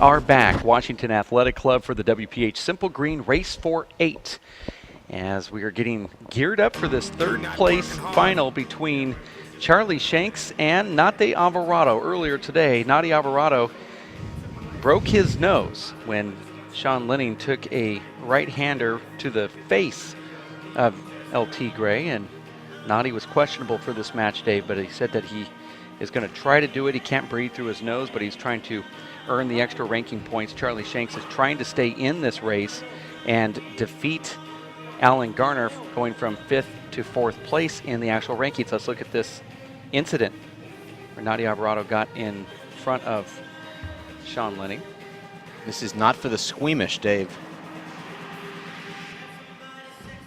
are back. Washington Athletic Club for the WPH Simple Green Race for 8. As we are getting geared up for this third place final between Charlie Shanks and Nate Alvarado. Earlier today, Nate Alvarado broke his nose when Sean Lenning took a right-hander to the face of LT Gray, and Nate was questionable for this match, Dave, but he said that he is going to try to do it. He can't breathe through his nose, but he's trying to earn the extra ranking points. Charlie Shanks is trying to stay in this race and defeat Alan Garner, going from 5th to 4th place in the actual rankings. Let's look at this incident where Nate Alvarado got in front of Sean Lenning. This is not for the squeamish, Dave.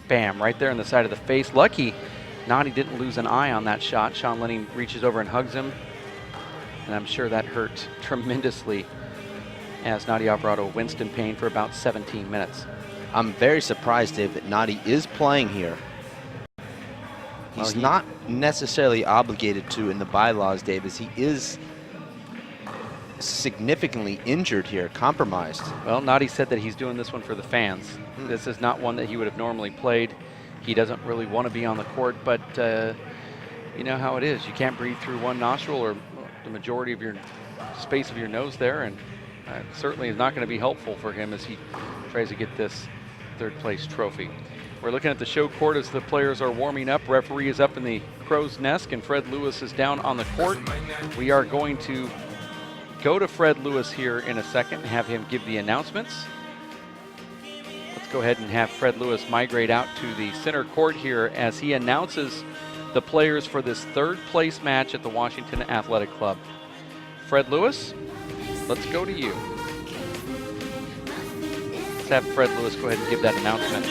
Bam, right there in the side of the face. Lucky Nate didn't lose an eye on that shot. Sean Lenning reaches over and hugs him, and I'm sure that hurt tremendously as Nate Alvarado winced in pain for about 17 minutes. I'm very surprised, Dave, that Nate is playing here. He's not necessarily obligated to in the bylaws, Dave, as he is significantly injured here, compromised. Well, Nate said that he's doing this one for the fans. This is not one that he would have normally played. He doesn't really want to be on the court, but you know how it is. You can't breathe through one nostril or the majority of your space of your nose there, and it certainly is not going to be helpful for him as he tries to get this third place trophy. We're looking at the show court as the players are warming up. Referee is up in the crow's nest, and Fred Lewis is down on the court. We are going to go to Fred Lewis here in a second and have him give the announcements. Let's go ahead and have Fred Lewis migrate out to the center court here as he announces the players for this third place match at the Washington Athletic Club. Fred Lewis, let's go to you. Let's have Fred Lewis go ahead and give that announcement.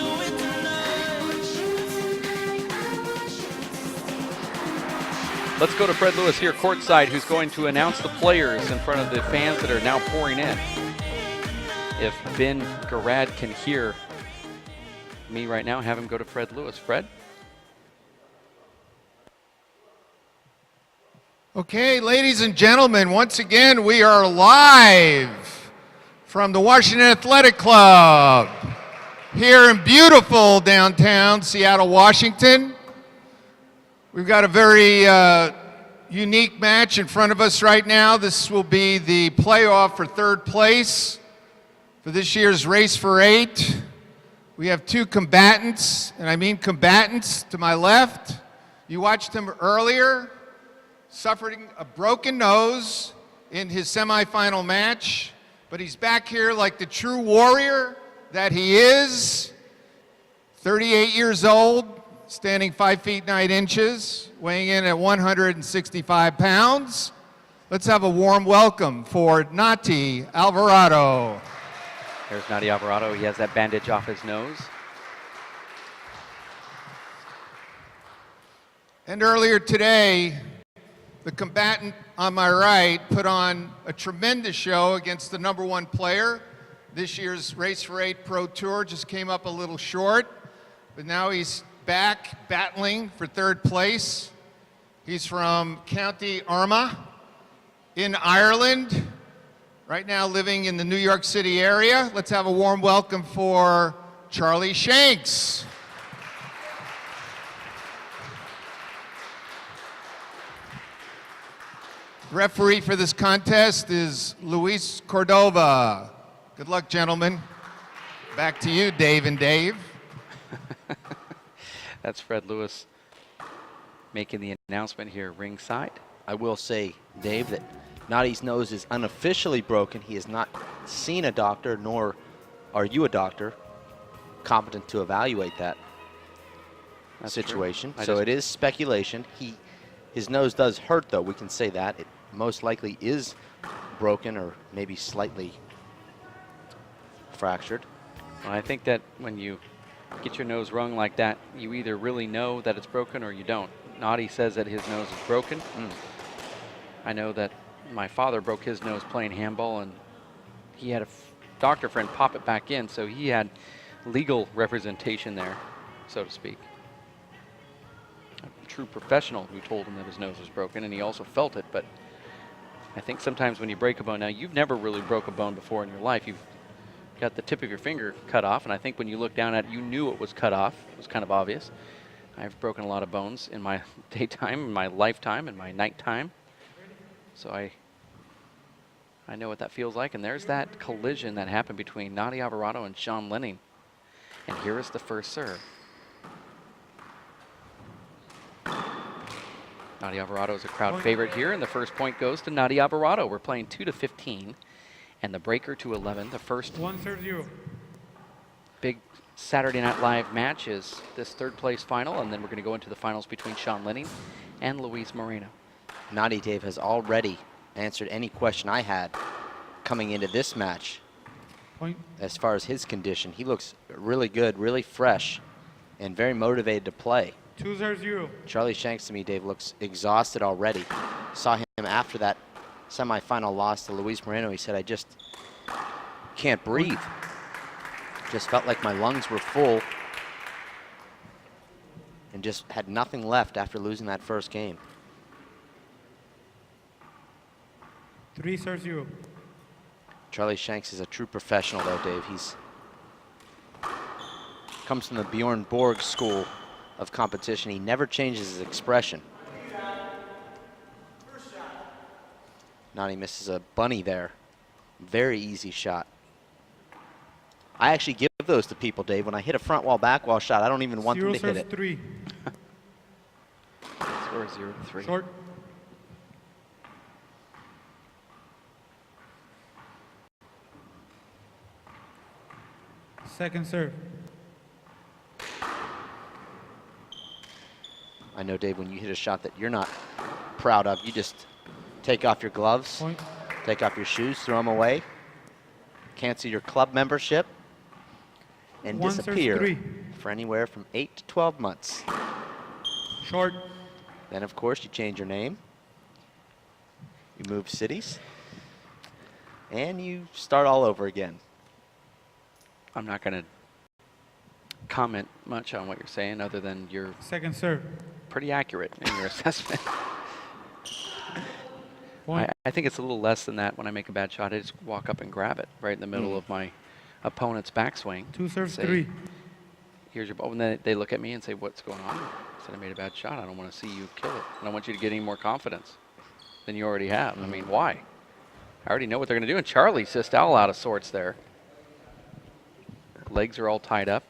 Let's go to Fred Lewis here courtside, who's going to announce the players in front of the fans that are now pouring in. If Ben Garad can hear me right now, have him go to Fred Lewis. Fred? Okay, ladies and gentlemen, once again, we are live from the Washington Athletic Club here in beautiful downtown Seattle, Washington. We've got a very unique match in front of us right now. This will be the playoff for third place for this year's Race for 8. We have two combatants, and I mean combatants to my left. You watched him earlier, suffering a broken nose in his semifinal match, but he's back here like the true warrior that he is, 38 years old, standing 5 feet 9 inches, weighing in at 165 pounds. Let's have a warm welcome for Nate Alvarado. There's Nate Alvarado. He has that bandage off his nose. And earlier today, the combatant on my right put on a tremendous show against the #1 player. This year's Race for 8 Pro Tour just came up a little short, but now he's back battling for third place. He's from County Armagh in Ireland, right now living in the New York City area. Let's have a warm welcome for Charlie Shanks. Referee for this contest is Luis Cordova. Good luck, gentlemen. Back to you, Dave and Dave. That's Fred Lewis making the announcement here ringside. I will say, Dave, that Nate's nose is unofficially broken. He has not seen a doctor, nor are you a doctor competent to evaluate that situation. So it is speculation. His nose does hurt, though. We can say that. It most likely is broken or maybe slightly fractured. Well, I think that when you get your nose rung like that, you either really know that it's broken or you don't. Nate says that his nose is broken. I know that my father broke his nose playing handball, and he had a doctor friend pop it back in, so he had legal representation there, so to speak. A true professional who told him that his nose was broken, and he also felt it, but I think sometimes when you break a bone, now you've never really broke a bone before in your life. You've got the tip of your finger cut off, and I think when you look down at it, you knew it was cut off. It was kind of obvious. I've broken a lot of bones in my daytime, in my lifetime, in my nighttime. So I know what that feels like. And there's that collision that happened between Nadi Alvarado and Sean Lenning. And here is the first serve. Nadi Alvarado is a crowd favorite here, and the first point goes to Nadi Alvarado. We're playing 2-15, and the breaker to 11. The first big Saturday Night Live match is this third place final, and then we're going to go into the finals between Sean Lenning and Luis Moreno. Nadi, Dave, has already answered any question I had coming into this match. As far as his condition, he looks really good, really fresh, and very motivated to play. 2-0. Charlie Shanks, to me, Dave, looks exhausted already. Saw him after that semifinal loss to Luis Moreno. He said, I just can't breathe. Just felt like my lungs were full and just had nothing left after losing that first game. 3-0. Charlie Shanks is a true professional, though, Dave. He's comes from the Bjorn Borg school of competition. He never changes his expression. Nadi misses a bunny there. Very easy shot. I actually give those to people, Dave. When I hit a front wall, back wall shot, I don't even want them to hit it. 3. Score 0-3. Short. Second serve. I know, Dave, when you hit a shot that you're not proud of, you just take off your gloves, Point. take off your shoes, throw them away, cancel your club membership, and 1 serve disappear 3. for anywhere from 8 to 12 months. Short. Then, of course, you change your name, you move cities, and you start all over again. I'm not going to comment much on what you're saying other than you're Second serve. pretty accurate in your assessment. Point. I think it's a little less than that. When I make a bad shot, I just walk up and grab it right in the middle of my opponent's backswing. 2 serves Say, 3. Here's your ball. And then they look at me and say, what's going on? I said, I made a bad shot. I don't want to see you kill it. I don't want you to get any more confidence than you already have. I mean, why? I already know what they're going to do. And Charlie's just all out of sorts there. Legs are all tied up.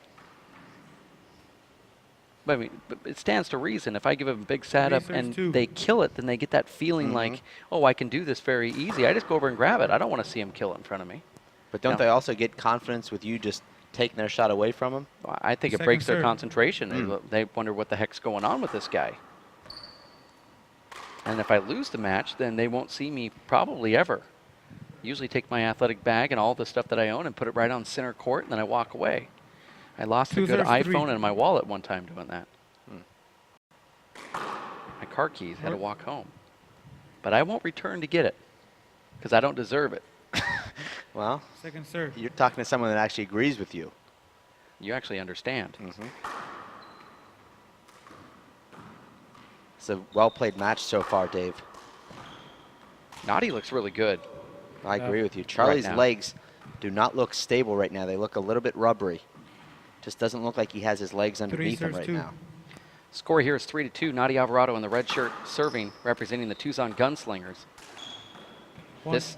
But I mean, it stands to reason. If I give them a big setup and they kill it, then they get that feeling like, oh, I can do this very easy. I just go over and grab it. I don't want to see them kill it in front of me. But don't they also get confidence with you just taking their shot away from them? Well, I think it Second breaks their serve. concentration. They wonder what the heck's going on with this guy. And if I lose the match, then they won't see me probably ever. Usually take my athletic bag and all the stuff that I own and put it right on center court, and then I walk away. I lost a 2 good serves iPhone 3. and my wallet one time doing that. My car keys, had to walk home. But I won't return to get it because I don't deserve it. Well, Second serve. you're talking to someone that actually agrees with you. You actually understand. It's a well-played match so far, Dave. Nadi looks really good. I agree with you. Charlie's now. legs do not look stable right now. They look a little bit rubbery. Just doesn't look like he has his legs underneath him serves right 2. now. Score here is 3-2. Nadi Alvarado in the red shirt serving, representing the Tucson Gunslingers. This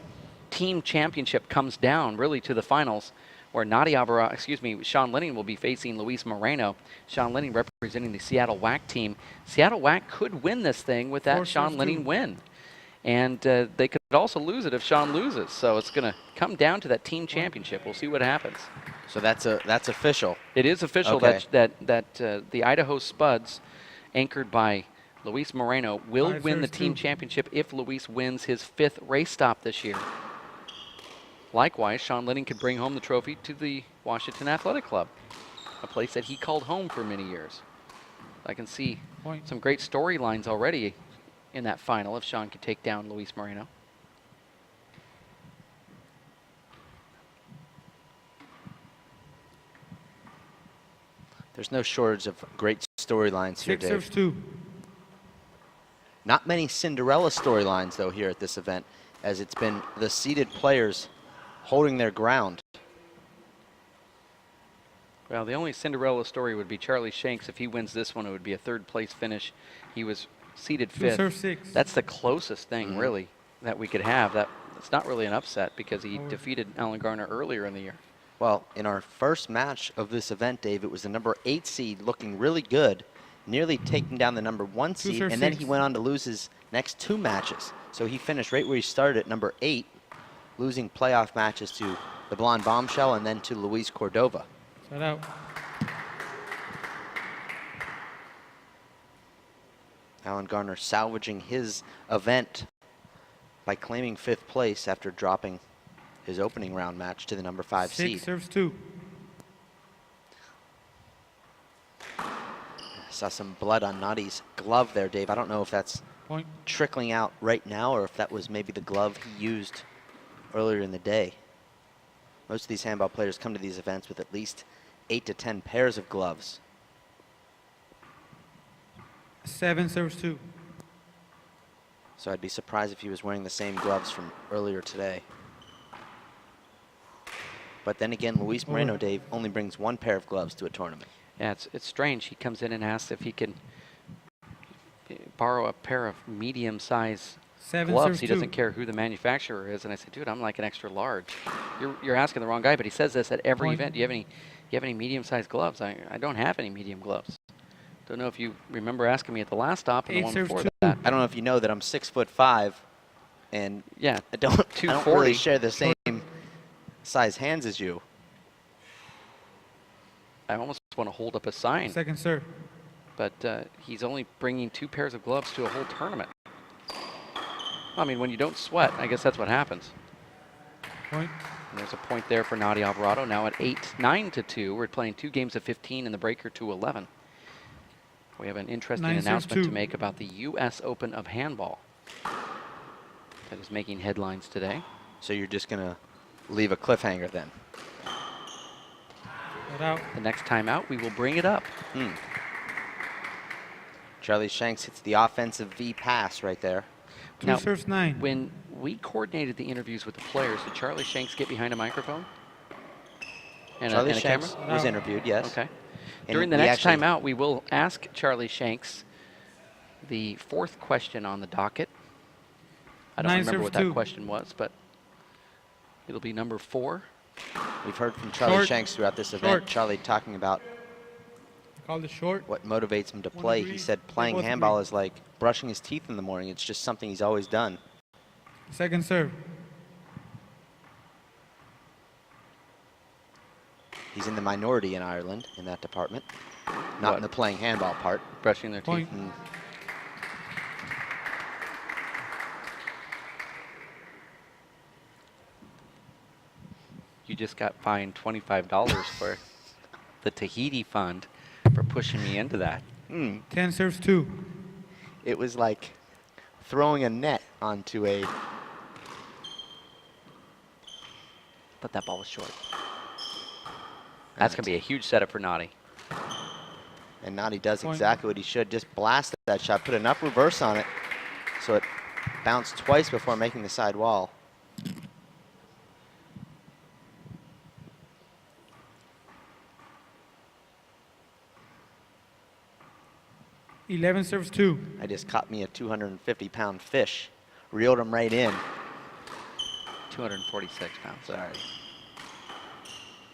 team championship comes down really to the finals, where Sean Lenning will be facing Luis Moreno. Sean Lenning representing the Seattle WAC team. Seattle WAC could win this thing with that 4 Sean serves Lenning 2. win. And they could also lose it if Sean loses. So it's going to come down to that team championship. We'll see what happens. So that's official. It is official Okay. that the Idaho Spuds, anchored by Luis Moreno, will 5 win the serves team 2. championship if Luis wins his 5th race stop this year. Likewise, Sean Lenning could bring home the trophy to the Washington Athletic Club, a place that he called home for many years. I can see Point. some great storylines already in that final if Sean could take down Luis Moreno. There's no shortage of great storylines here, 6 Dave. serves 2. Not many Cinderella storylines, though, here at this event. as it's been the seeded players holding their ground. Well, the only Cinderella story would be Charlie Shanks. If he wins this one, it would be a third-place finish. He was seeded Two serve fifth. 6. That's the closest thing, really, that we could have. It's not really an upset because he defeated Alan Garner earlier in the year. Well, in our first match of this event, Dave, it was the number 8 seed looking really good, nearly taking down the number 1 seed, and then he went on to lose his next 2 matches. So he finished right where he started at number 8, losing playoff matches to the Blonde Bombshell and then to Luis Cordova. Shut out. Alan Garner salvaging his event by claiming 5th place after dropping his opening round match to the number 5 seed. 6 serves 2. Saw some blood on Nadi's glove there, Dave. I don't know if that's Point. trickling out right now or if that was maybe the glove he used earlier in the day. Most of these handball players come to these events with at least 8 to 10 pairs of gloves. 7 serves 2. So I'd be surprised if he was wearing the same gloves from earlier today. But then again, Luis Moreno, Dave, only brings 1 pair of gloves to a tournament. Yeah, it's strange. He comes in and asks if he can borrow a pair of medium-size 7 gloves. serves He 2. doesn't care who the manufacturer is. And I said, dude, I'm like an extra large. You're asking the wrong guy, but he says this at every Point. event. Do you have any medium-sized gloves? I don't have any medium gloves. Don't know if you remember asking me at the last stop and the 8 one serves before 2. that. I don't know if you know that I'm 6'5", and Yeah, I don't really 240. share the same size hands as you. I almost want to hold up a sign, Second serve. but he's only bringing 2 pairs of gloves to a whole tournament. I mean, when you don't sweat, I guess that's what happens. Point. And there's a point there for Nadi Alvarado. Now at 9 to 2, we're playing 2 games of 15 in the breaker to 11. We have an interesting 9 serves announcement to 2. make about the U.S. Open of Handball. That is making headlines today. So you're just going to leave a cliffhanger then. Shut out. The next time out, we will bring it up. Charlie Shanks hits the offensive V pass right there. 2 Now, serves 9. When we coordinated the interviews with the players, did Charlie Shanks get behind a microphone? And Charlie and a Shanks camera? was interviewed, yes. Okay. And During the we next time actually- out, we will ask Charlie Shanks the 4th question on the docket. I don't 9 remember serves what that 2. question was, but it'll be number 4. We've heard from Charlie Short. Shanks throughout this event. Short. Charlie talking about Called it short. what motivates him to One play. agree. He said They playing both handball agree. is like brushing his teeth in the morning. It's just something he's always done. Second serve. He's in the minority in Ireland in that department, not What? in the playing handball part. Brushing their Point. teeth. You just got fined $25 for the Tahiti fund for pushing me into that. 10 serves 2. It was like throwing a net onto a. But that ball was short. That's going to be a huge setup for Nadi. And Nadi does Point. exactly what he should. Just blast that shot, put enough reverse on it so it bounced twice before making the side wall. Eleven serves 2. I just caught me a 250-pound fish, reeled him right in. 246 pounds. Sorry.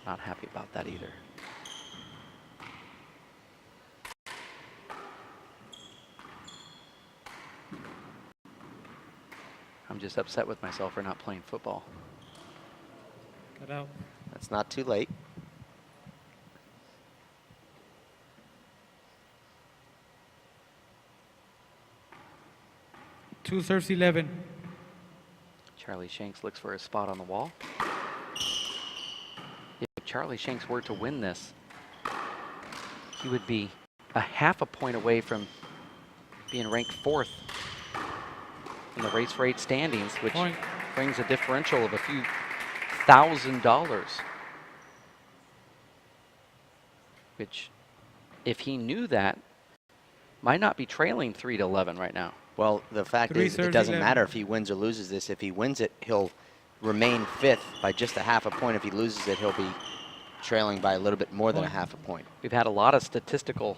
Not happy about that either. I'm just upset with myself for not playing football. Cut out. That's not too late. Two serves 11. Charlie Shanks looks for a spot on the wall. If Charlie Shanks were to win this, he would be a half a point away from being ranked 4th in the race for 8 standings, which Point. brings a differential of a few $1,000. Which, if he knew that, might not be trailing 3-11 right now. Well, the fact Three is, it serves, doesn't 11. matter if he wins or loses this. If he wins it, he'll remain 5th by just a half a point. If he loses it, he'll be trailing by a little bit more than a half a point. We've had a lot of statistical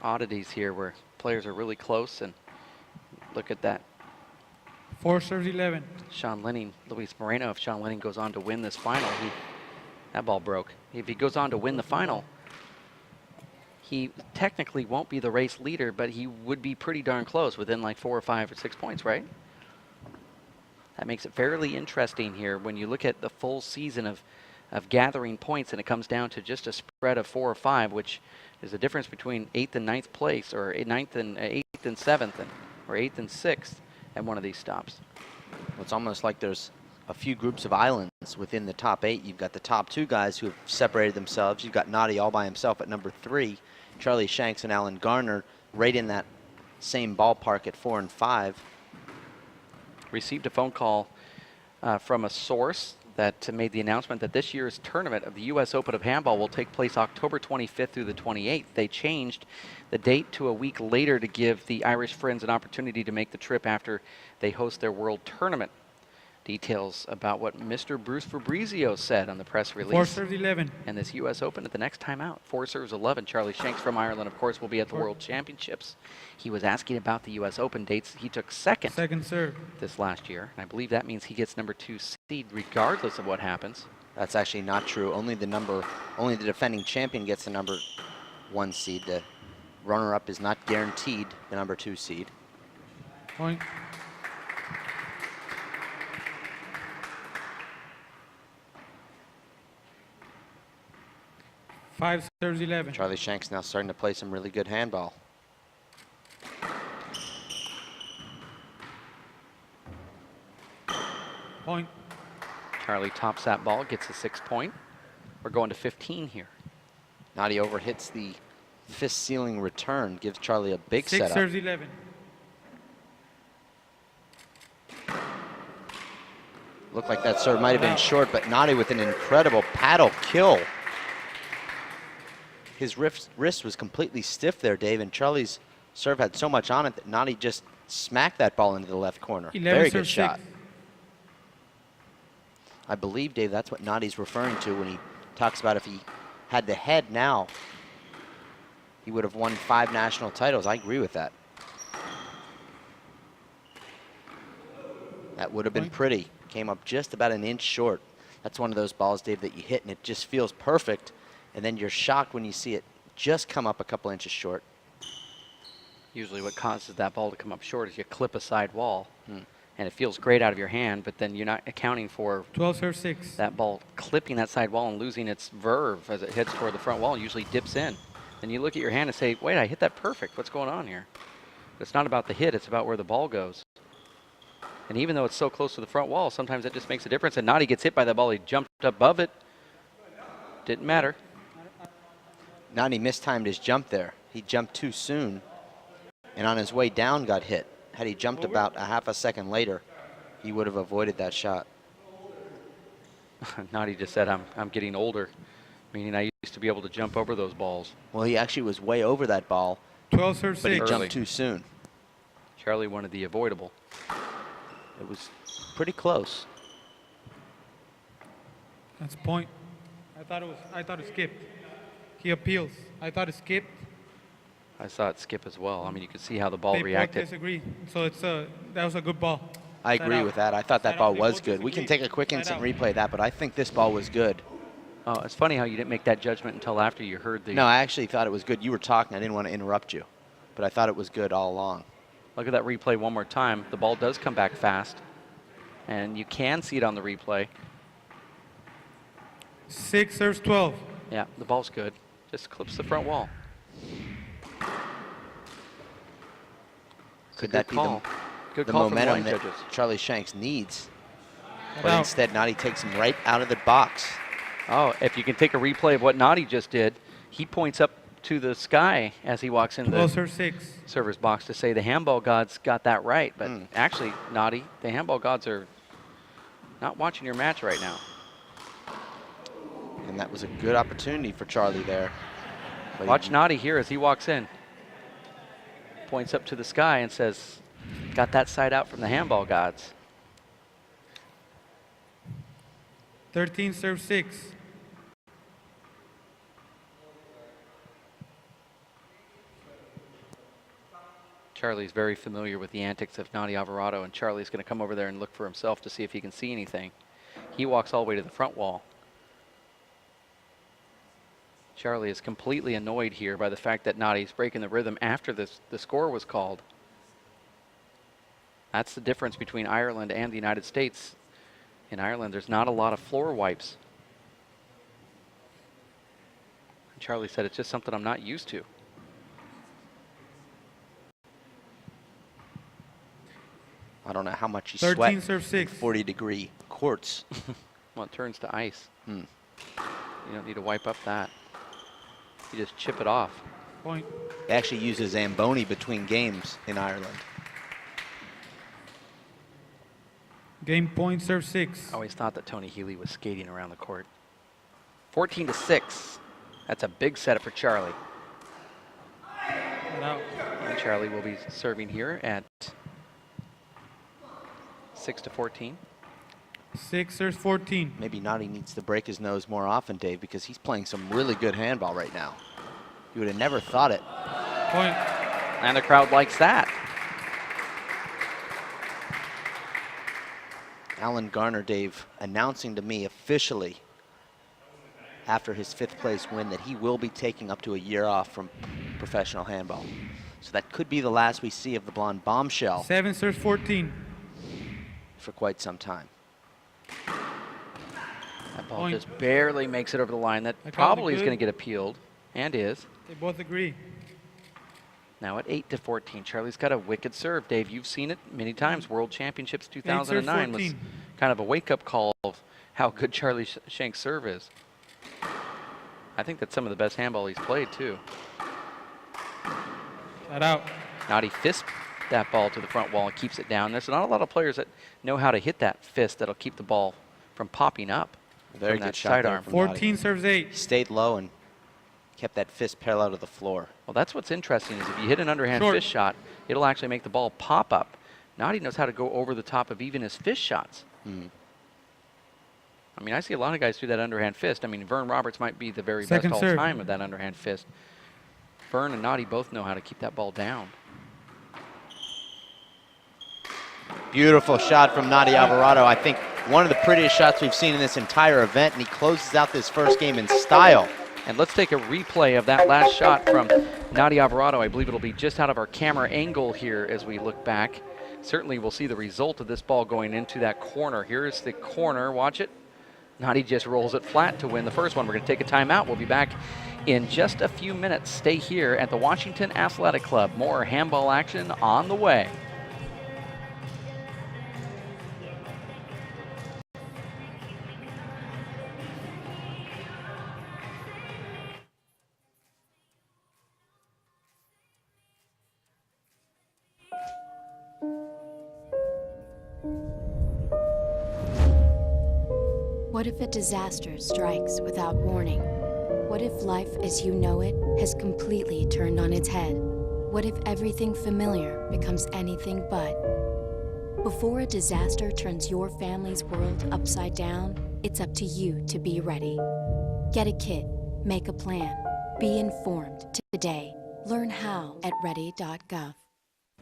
oddities here where players are really close, and look at that. 4 serves 11. Sean Lenning, Luis Moreno, if Sean Lenning goes on to win this final, that ball broke. If he goes on to win the final, he technically won't be the race leader, but he would be pretty darn close, within like 4 or 5 or 6 points, right? That makes it fairly interesting here when you look at the full season of gathering points, and it comes down to just a spread of 4 or 5, which is the difference between 8th and 9th place, or 9th and 8th and 7th, or 8th and 6th at one of these stops. Well, it's almost like there's a few groups of islands within the top 8. You've got the top 2 guys who have separated themselves. You've got Nadi all by himself at number 3. Charlie Shanks and Alan Garner right in that same ballpark at 4 and 5. Received a phone call from a source that made the announcement that this year's tournament of the U.S. Open of Handball will take place October 25th through the 28th. They changed the date to a week later to give the Irish Friends an opportunity to make the trip after they host their World Tournament. Details about what Mr. Bruce Fabrizio said on the press release. 4 serves 11. And this U.S. Open at the next time out. 4 serves 11. Charlie Shanks from Ireland, of course, will be at the World Championships. He was asking about the U.S. Open dates. He took second Serve. this last year. And I believe that means he gets number 2 seed regardless of what happens. That's actually not true. Only the defending champion gets the number 1 seed. The runner-up is not guaranteed the number 2 seed. Point. Five serves 11. Charlie Shanks now starting to play some really good handball. Point. Charlie tops that ball, gets a 6 point. We're going to 15 here. Nadi overhits the fist ceiling return, gives Charlie a big 6 setup. serves 11. Looked like that serve might have been short, but Nadi with an incredible paddle kill. His wrist was completely stiff there, Dave, and Charlie's serve had so much on it that Nadi just smacked that ball into the left corner. 11 Very good serves shot. 6. I believe, Dave, that's what Nadi's referring to when he talks about if he had the head now, he would have won 5 national titles. I agree with that. That would have been pretty. Came up just about an inch short. That's one of those balls, Dave, that you hit and it just feels perfect. And then you're shocked when you see it just come up a couple inches short. Usually what causes that ball to come up short is you clip a side wall. And it feels great out of your hand, but then you're not accounting for 12 serves 6. that ball clipping that side wall and losing its verve as it hits toward the front wall. It usually dips in. Then you look at your hand and say, wait, I hit that perfect. What's going on here? But it's not about the hit, it's about where the ball goes. And even though it's so close to the front wall, sometimes that just makes a difference. And Nadi gets hit by that ball. He jumped above it. Didn't matter. Nadi mistimed his jump there. He jumped too soon, and on his way down got hit. Had he jumped about a half a second later, he would have avoided that shot. Nadi just said, I'm getting older, meaning I used to be able to jump over those balls. Well, he actually was way over that ball, 12 serves but he 6. Early. jumped too soon. Charlie wanted the avoidable. It was pretty close. That's point. I thought it skipped. He appeals. I thought it skipped. I saw it skip as well. I mean, you could see how the ball They both reacted. disagree. So it's that was a good ball. I Side agree out. with that. I thought that Side ball out. They was both good. We can disagree. take a quick Side instant out. replay of that, but I think this ball was good. Oh, it's funny how you didn't make that judgment until after you heard the... No, I actually thought it was good. You were talking. I didn't want to interrupt you, but I thought it was good all along. Look at that replay one more time. The ball does come back fast, and you can see it on the replay. 6 serves 12. Yeah, the ball's good. Just clips the front wall. Could Good that be call. Good the call from the momentum line that judges. Charlie Shanks needs? Cut But out. instead, Nadi takes him right out of the box. Oh, if you can take a replay of what Nadi just did, he points up to the sky as he walks in 12 the serves 6. server's box to say the handball gods got that right. But actually, Nadi, the handball gods are not watching your match right now. And that was a good opportunity for Charlie there. But Watch Nadi here as he walks in. points up to the sky and says, got that side out from the handball gods. 13, serve 6. Charlie's very familiar with the antics of Nadi Alvarado, and Charlie's going to come over there and look for himself to see if he can see anything. He walks all the way to the front wall. Charlie is completely annoyed here by the fact that Nadi's breaking the rhythm after the score was called. That's the difference between Ireland and the United States. In Ireland, there's not a lot of floor wipes. And Charlie said, it's just something I'm not used to. I don't know how much he 13, sweat serve 6. 40-degree courts. Well, it turns to ice. You don't need to wipe up that. You just chip it off. Point. He actually uses Zamboni between games in Ireland. Game point, serve 6. I always thought that Tony Healy was skating around the court. 14-6. That's a big setup for Charlie. Out. And Charlie will be serving here at 6-14. 6, serve 14. Maybe Nadi needs to break his nose more often, Dave, because he's playing some really good handball right now. You would have never thought it. Point. And the crowd likes that. Alan Garner, Dave, announcing to me officially after his 5th place win that he will be taking up to a year off from professional handball. So that could be the last we see of the blonde bombshell 7, serve 14. for quite some time. That ball Point. just barely makes it over the line. That I called it probably is good. going to get appealed, and is. They both agree. Now at 8-14, Charlie's got a wicked serve. Dave, you've seen it many times. World Championships 2009 was 14. kind of a wake-up call of how good Charlie Shanks' serve is. I think that's some of the best handball he's played, too. That out. Nadi fists that ball to the front wall and keeps it down. There's not a lot of players that know how to hit that fist that'll keep the ball from popping up. Very from good that shot there sidearm. from 14, Nadi. serves 8. He stayed low and kept that fist parallel to the floor. Well, that's what's interesting is if you hit an underhand Short. fist shot, it'll actually make the ball pop up. Nadi knows how to go over the top of even his fist shots. I mean, I see a lot of guys do that underhand fist. I mean, Vern Roberts might be the very Second best all serve. time of that underhand fist. Vern and Nadi both know how to keep that ball down. Beautiful shot from Nadi Alvarado. I think one of the prettiest shots we've seen in this entire event, and he closes out this first game in style. And let's take a replay of that last shot from Nadi Alvarado. I believe it'll be just out of our camera angle here as we look back. Certainly we'll see the result of this ball going into that corner. Here's the corner, watch it. Nadi just rolls it flat to win the first one. We're gonna take a timeout. We'll be back in just a few minutes. Stay here at the Washington Athletic Club. More handball action on the way. What if a disaster strikes without warning? What if life as you know it has completely turned on its head? What if everything familiar becomes anything but? Before a disaster turns your family's world upside down, it's up to you to be ready. Get a kit, make a plan, be informed today. Learn how at ready.gov.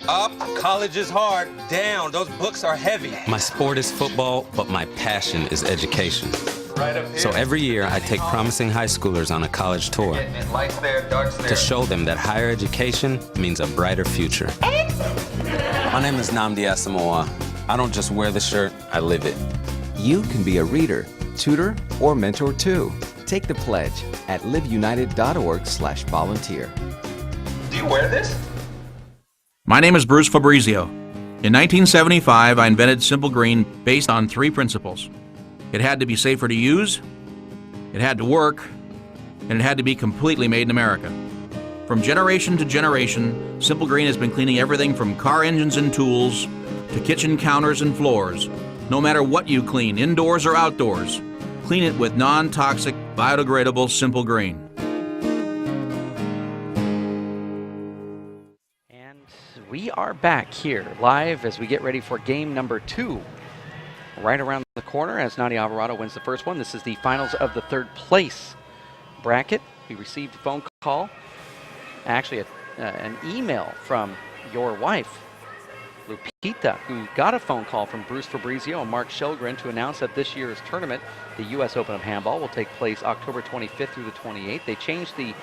Up, college is hard. Down, those books are heavy. My sport is football, but my passion is education. Right up here. So every year I take promising high schoolers on a college tour Lights there, darks there. to show them that higher education means a brighter future. My name is Nnamdi Asamoah. I don't just wear the shirt, I live it. You can be a reader, tutor, or mentor too. Take the pledge at liveunited.org/volunteer. Do you wear this? My name is Bruce Fabrizio. In 1975, I invented Simple Green based on 3 principles. It had to be safer to use, it had to work, and it had to be completely made in America. From generation to generation, Simple Green has been cleaning everything from car engines and tools to kitchen counters and floors. No matter what you clean, indoors or outdoors, clean it with non-toxic, biodegradable Simple Green. And we are back here live as we get ready for game number 2. Right around the corner as Nadia Alvarado wins the first one. This is the finals of the 3rd place bracket. We received a phone call, actually an email from your wife, Lupita, who got a phone call from Bruce Fabrizio and Mark Shelgren to announce that this year's tournament, the U.S. Open of Handball, will take place October 25th through the 28th. They changed the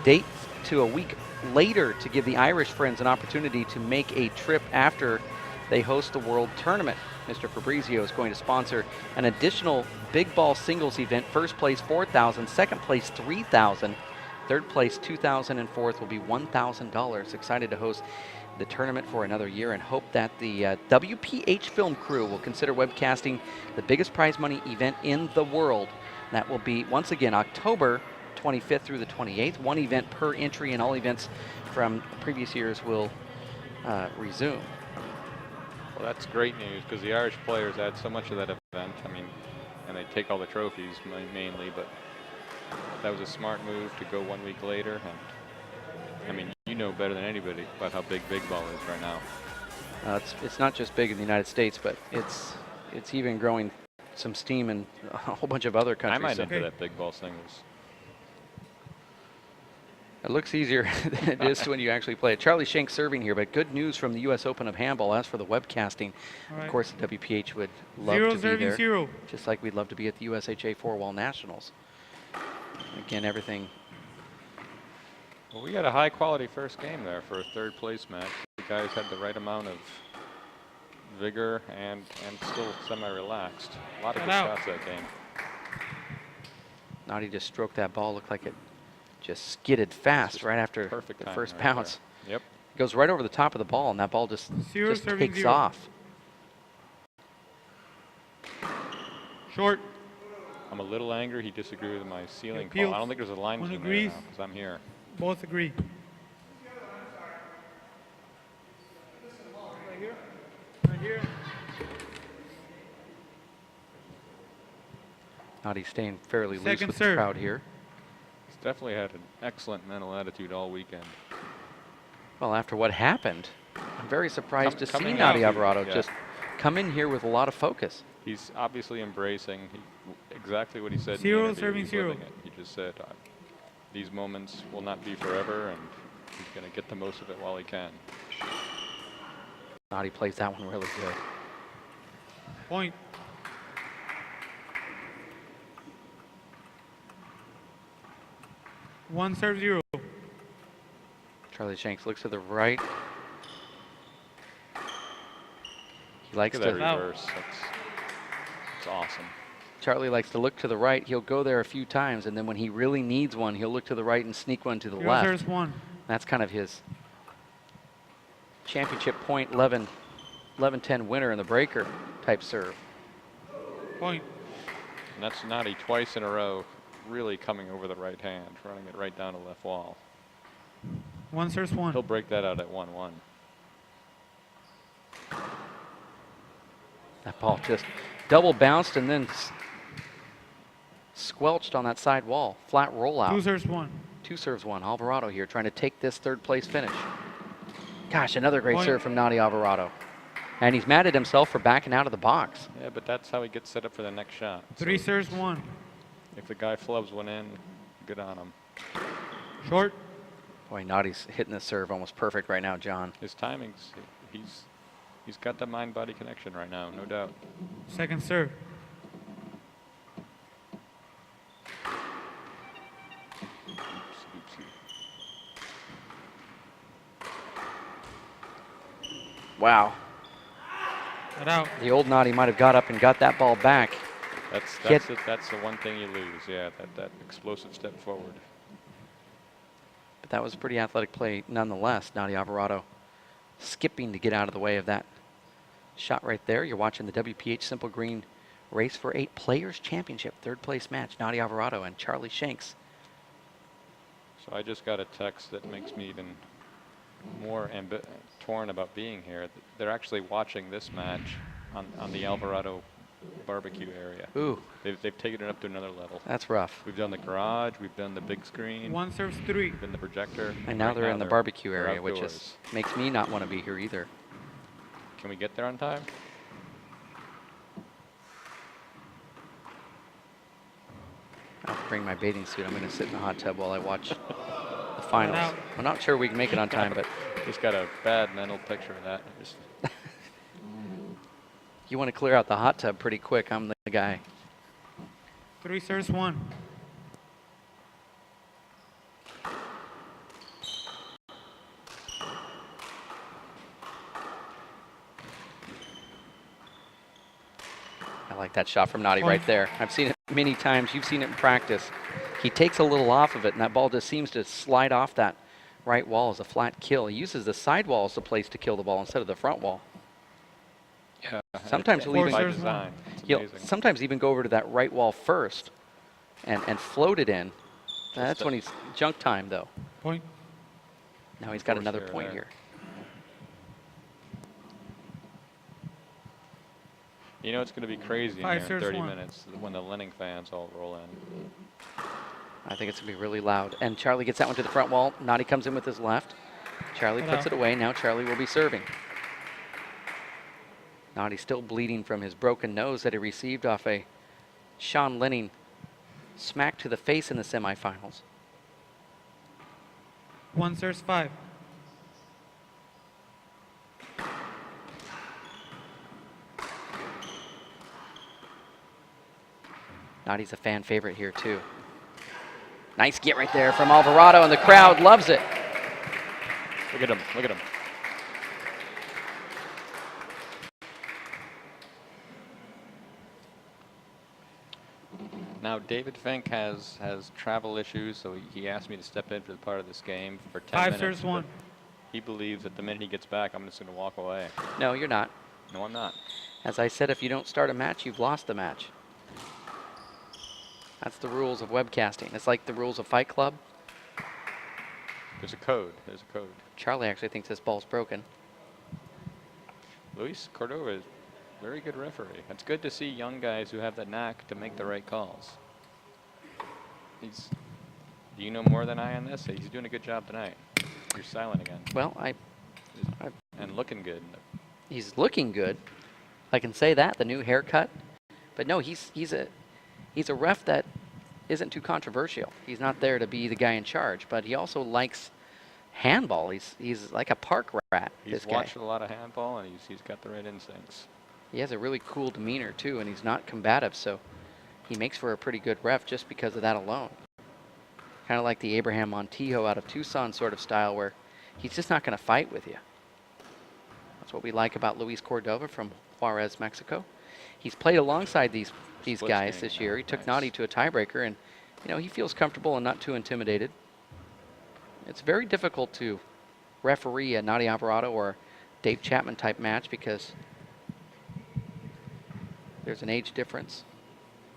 date to a week later to give the Irish friends an opportunity to make a trip after they host the World Tournament. Mr. Fabrizio is going to sponsor an additional big ball singles event. First place $4,000, second place $3,000, third place $2,000, and fourth will be $1,000. Excited to host the tournament for another year and hope that the WPH film crew will consider webcasting the biggest prize money event in the world. That will be, once again, October 25th through the 28th. One event per entry, and all events from previous years will resume. Well, that's great news because the Irish players add so much of that event. I mean, and they take all the trophies mainly, but that was a smart move to go 1 week later. And I mean, you know better than anybody about how big ball is right now. It's not just big in the United States, but it's even growing some steam in a whole bunch of other countries. I might enter that big ball singles. It looks easier than it is when you actually play it. Charlie Shanks serving here, but good news from the U.S. Open of Handball. As for the webcasting, of course, the WPH would love to be there, just like we'd love to be at the USHA 4-Wall Nationals. Again, everything. Well, we got a high-quality first game there for a 3rd place match. The guys had the right amount of vigor and still semi-relaxed. A lot of good shots that game. Nadia just stroked that ball. Looked like it just skidded fast right after the first bounce. Yep. Goes right over the top of the ball, and that ball just takes off. Short. I'm a little angry. He disagreed with my ceiling call. I don't think there's a line in there now because I'm here. Both agree. Right here. Nadia's staying fairly loose with the crowd here. He's definitely had an excellent mental attitude all weekend. Well, after what happened, I'm very surprised to see Nadia Alvarado just come in here with a lot of focus. He's obviously embracing exactly what he said. Zero serving zero. He just said these moments will not be forever, and he's going to get the most of it while he can. Nadia plays that one really good. Point. One serve zero. Charlie Shanks looks to the right. He likes to reverse. That's awesome. Charlie likes to look to the right. He'll go there a few times, and then when he really needs one, he'll look to the right and sneak one to the left. There's one. That's kind of his championship point 11-10 winner in the breaker type serve. Point. And that's Nadi twice in a row, really coming over the right hand, running it right down the left wall. One serves one. He'll break that out at 1-1. That ball just double bounced and then squelched on that side wall. Flat rollout. 2 serves 1. 2 serves 1. Alvarado here trying to take this 3rd place finish. Gosh, another great serve from Nadia Alvarado. And he's mad at himself for backing out of the box. Yeah, but that's how he gets set up for the next shot. 3 serves 1. If the guy flubs one in, good on him. Short. Boy, Nadia's hitting the serve almost perfect right now, John. His timing's, he's got the mind-body connection right now, no doubt. Second serve. Wow. Get out. The old Nadia might have got up and got that ball back. That's the one thing you lose, yeah, that explosive step forward. But that was a pretty athletic play nonetheless. Nadia Alvarado skipping to get out of the way of that shot right there. You're watching the WPH Simple Green Race for 8 Players Championship 3rd place match. Nadia Alvarado and Charlie Shanks. So I just got a text that makes me even more torn about being here. They're actually watching this match on the Alvarado barbecue area. Ooh, They've taken it up to another level. that's rough. We've done the garage, we've done the big screen, One serves 3. we've done the projector. And now Right they're in the barbecue they're area, which outdoors. is makes me not want to be here either. Can we get there on time? I'll bring my bathing suit. I'm going to sit in the hot tub while I watch the finals. Out. I'm not sure we can make it on time, but Just got a bad mental picture of that. Just you want to clear out the hot tub pretty quick. I'm the guy. 3 serves 1. I like that shot from Nadi Point. right there. I've seen it many times. You've seen it in practice. He takes a little off of it, and that ball just seems to slide off that right wall as a flat kill. He uses the side wall as the place to kill the ball instead of the front wall. yeah. Sometimes it's he'll even by Serves design. It's He'll amazing. sometimes even go over to that right wall first and float it in. That's when he's junk time, though. Point. Now he's got Force another error point there. here. You know it's going to be crazy in 5 here in serves 30 1. minutes when the Lenning fans all roll in. I think it's going to be really loud. And Charlie gets that one to the front wall. Nadi comes in with his left. Charlie Get puts out. it away. Now Charlie will be serving. Nadi's still bleeding from his broken nose that he received off a Sean Lenning smack to the face in the semifinals. 1 serves 5. Nadi's a fan favorite here, too. Nice get right there from Alvarado, and the crowd loves it. Look at him. Look at him. Now, David Fink has travel issues, so he asked me to step in for the part of this game for 10 5 minutes. serves 1. but He believes that the minute he gets back, I'm just going to walk away. No, you're not. No, I'm not. As I said, if you don't start a match, you've lost the match. That's the rules of webcasting. It's like the rules of Fight Club. There's a code. There's a code. Charlie actually thinks this ball's broken. Luis Cordova is a very good referee. It's good to see young guys who have the knack to make the right calls. Do you know more than I on this? He's doing a good job tonight. You're silent again. Well, And looking good. he's looking good. I can say that, the new haircut. But no, he's a ref that isn't too controversial. He's not there to be the guy in charge, but he also likes handball. He's like a park rat, this He's guy. watched a lot of handball, and he's got the right instincts. He has a really cool demeanor, too, and he's not combative, so he makes for a pretty good ref just because of that alone. Kind of like the Abraham Montijo out of Tucson sort of style where he's just not going to fight with you. That's what we like about Luis Cordova from Juarez, Mexico. He's played alongside these Split guys screen, this year. He took nice. Nadi to a tiebreaker, and he feels comfortable and not too intimidated. It's very difficult to referee a Nadi Alvarado or Dave Chapman type match because there's an age difference.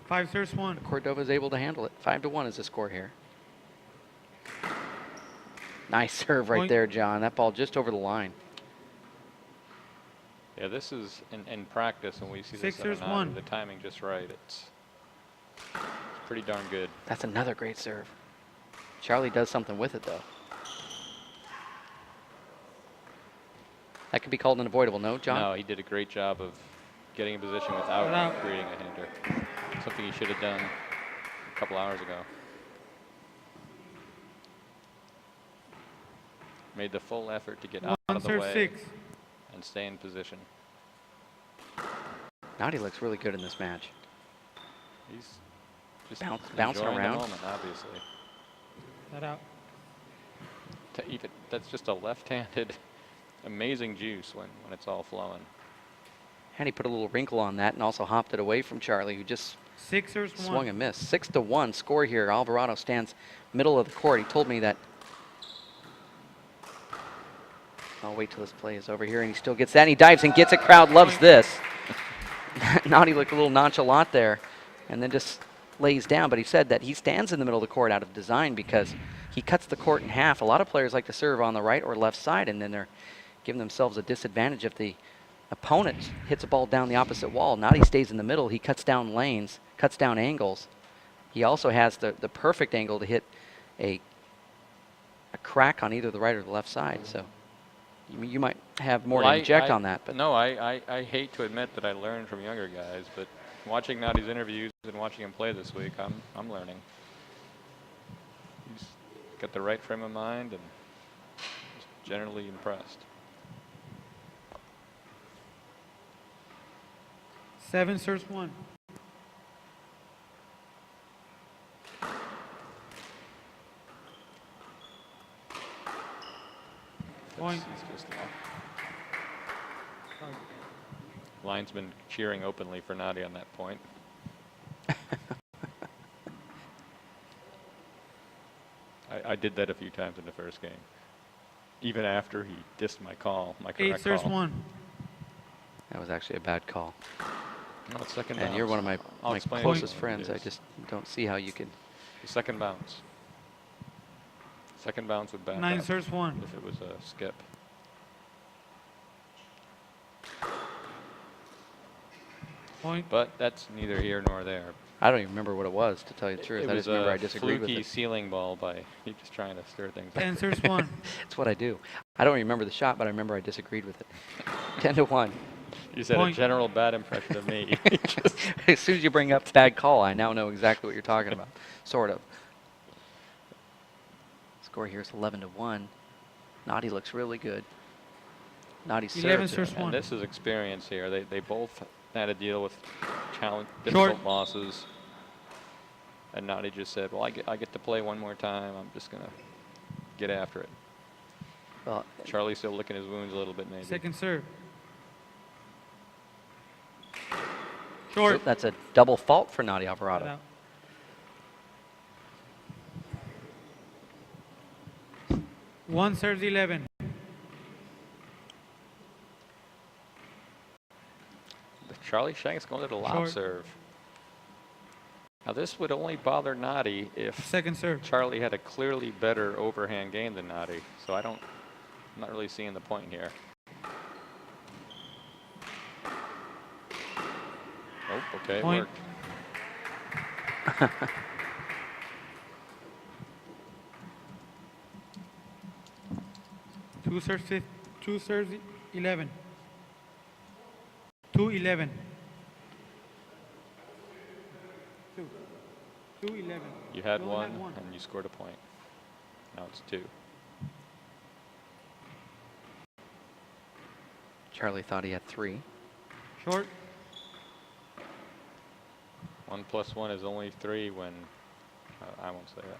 5 serves 1. Cordova is able to handle it. 5-1 is the score here. Nice serve right Point. there, John. That ball just over the line. Yeah, this is in practice, and we see this Sixers at a won. the timing just right. It's pretty darn good. That's another great serve. Charlie does something with it, though. That could be called unavoidable, no, John? No, he did a great job of getting in position Get without out. creating a hinder. Something he should have done a couple hours ago. Made the full effort to get out 1 of the serves way 6. and stay in position. Nadi looks really good in this match. He's just Bouncing enjoying around. the moment, obviously. That out. That's just a left-handed amazing juice when it's all flowing. And he put a little wrinkle on that and also hopped it away from Charlie, who just 6 serves 1. swung and missed. 6-1 score here. Alvarado stands middle of the court. He told me that. I'll wait till this play is over here, and he still gets that. And he dives and gets it. Crowd loves this. Nadi looked a little nonchalant there, and then just lays down. But he said that he stands in the middle of the court out of design because he cuts the court in half. A lot of players like to serve on the right or left side, and then they're giving themselves a disadvantage if the opponent hits a ball down the opposite wall, Nadi stays in the middle. He cuts down lanes, cuts down angles. He also has the perfect angle to hit a crack on either the right or the left side. So you might have more to inject on that. But no, I hate to admit that I learned from younger guys, but watching Nadi's interviews and watching him play this week, I'm learning. He's got the right frame of mind and just generally impressed. 7 serves 1. Point. Linesman cheering openly for Nadi on that point. I did that a few times in the first game. Even after he dissed my call, my correct 8 serves call. 1. that was actually a bad call. No, it's second And bounce. you're one of my explain closest it. friends. I Yes. just don't see how you could. The second bounce. Second bounce would back 9 up serves 1. if it was a skip. Point. But that's neither here nor there. I don't even remember what it was, to tell you the truth. It I was just remember a I disagreed with fluky it. ceiling ball by he just trying to stir things up. 10 serves 1. That's what I do. I don't remember the shot, but I remember I disagreed with it. 10-1. You said Point. a general bad impression of me. As soon as you bring up bad call, I now know exactly what you're talking about. Sort of. Score here is 11-1. Nadi looks really good. Nadi 11 serves. serves 1. And this is experience here. They both had to deal with Short. difficult losses. And Nadi just said, well, I get to play one more time. I'm just going to get after it. Well, Charlie's still licking his wounds a little bit, maybe. Second serve. Short. that's a double fault for Nadi Alvarado. Out. One serves 11. Charlie Shanks going to the lob Short. serve. Now this would only bother Nadi if Second serve. Charlie had a clearly better overhand game than Nadi. So I'm not really seeing the point here. Oh, okay, it Point. worked. Two serves 11. 2-11. 2-11. You had You only one, had one. and you scored a point. Now it's 2. Charlie thought he had 3. Short. 1 + 1 is only 3 when I won't say that.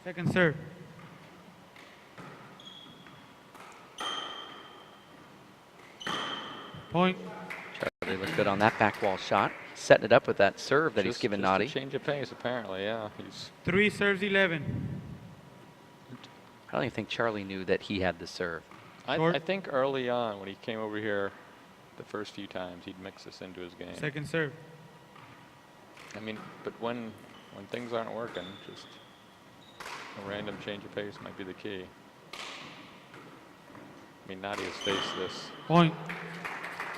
Second serve. Point. Charlie looked good on that back wall shot. Setting it up with that serve that he's given just a Nadi. change of pace, apparently. Yeah, he's 3 serves 11. I don't even think Charlie knew that he had the serve. I think early on when he came over here the first few times, he'd mix this into his game. Second serve. I mean, but when things aren't working, just a random change of pace might be the key. I mean, Nadi has faced this Point.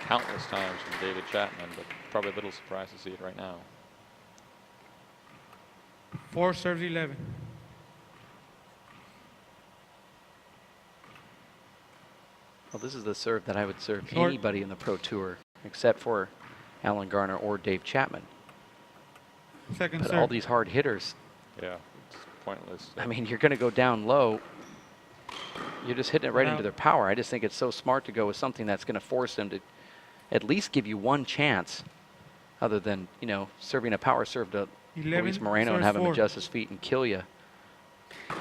countless times from David Chapman, but probably a little surprised to see it right now. 4 serves 11. Well, this is the serve that I would serve Short. anybody in the Pro Tour except for Alan Garner or Dave Chapman. Second But serve. all these hard hitters, Yeah, it's pointless. I mean, you're going to go down low. You're just hitting it right into Out. their power. I just think it's so smart to go with something that's going to force them to at least give you one chance, other than, you know, serving a power serve to 11 Luis Moreno and serves have him 4. adjust his feet and kill you. I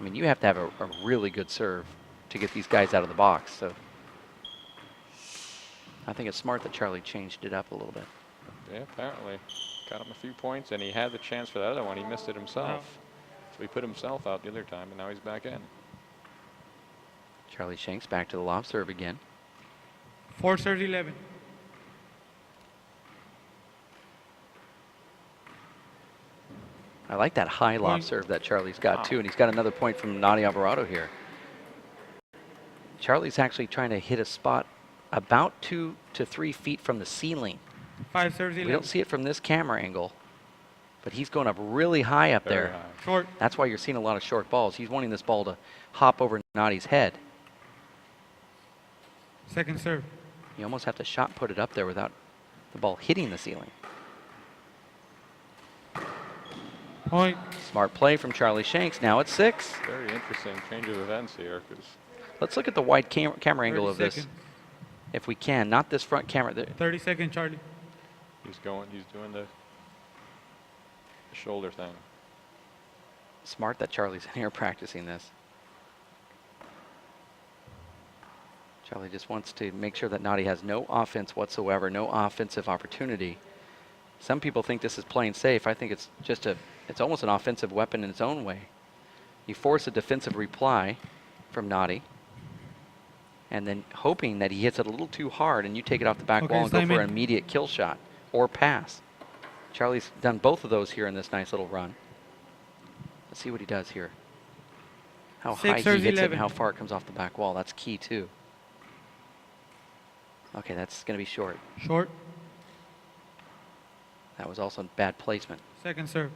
mean, you have to have a really good serve to get these guys out of the box. So I think it's smart that Charlie changed it up a little bit. Yeah, apparently. Got him a few points, and he had the chance for that other one. He missed it himself. Out. So he put himself out the other time, and now he's back in. Charlie Shanks back to the lob serve again. 4 serves 11. I like that high lob Point. serve that Charlie's got too, and he's got another point from Nadi Alvarado here. Charlie's actually trying to hit a spot about 2 to 3 feet from the ceiling. 5 serves We 11. don't see it from this camera angle, but he's going up really high up Very there. high. Short. That's why you're seeing a lot of short balls. He's wanting this ball to hop over Nadi's head. Second serve. You almost have to shot put it up there without the ball hitting the ceiling. Point. Smart play from Charlie Shanks. Now it's 6. Very interesting change of events here, because Let's look at the wide camera angle 30 of this, seconds. if we can. Not this front camera. 30 seconds, Charlie. he's doing the shoulder thing. Smart that Charlie's in here practicing this. Charlie just wants to make sure that Nadi has no offense whatsoever, no offensive opportunity. Some people think this is playing safe. I think it's just it's almost an offensive weapon in its own way. You force a defensive reply from Nadi, and then hoping that he hits it a little too hard and you take it off the back wall and go for an immediate kill shot or pass. Charlie's done both of those here in this nice little run. Let's see what he does here. How high he hits it and how far it comes off the back wall. That's key too. Okay, that's going to be short. Short. That was also bad placement. Second serve.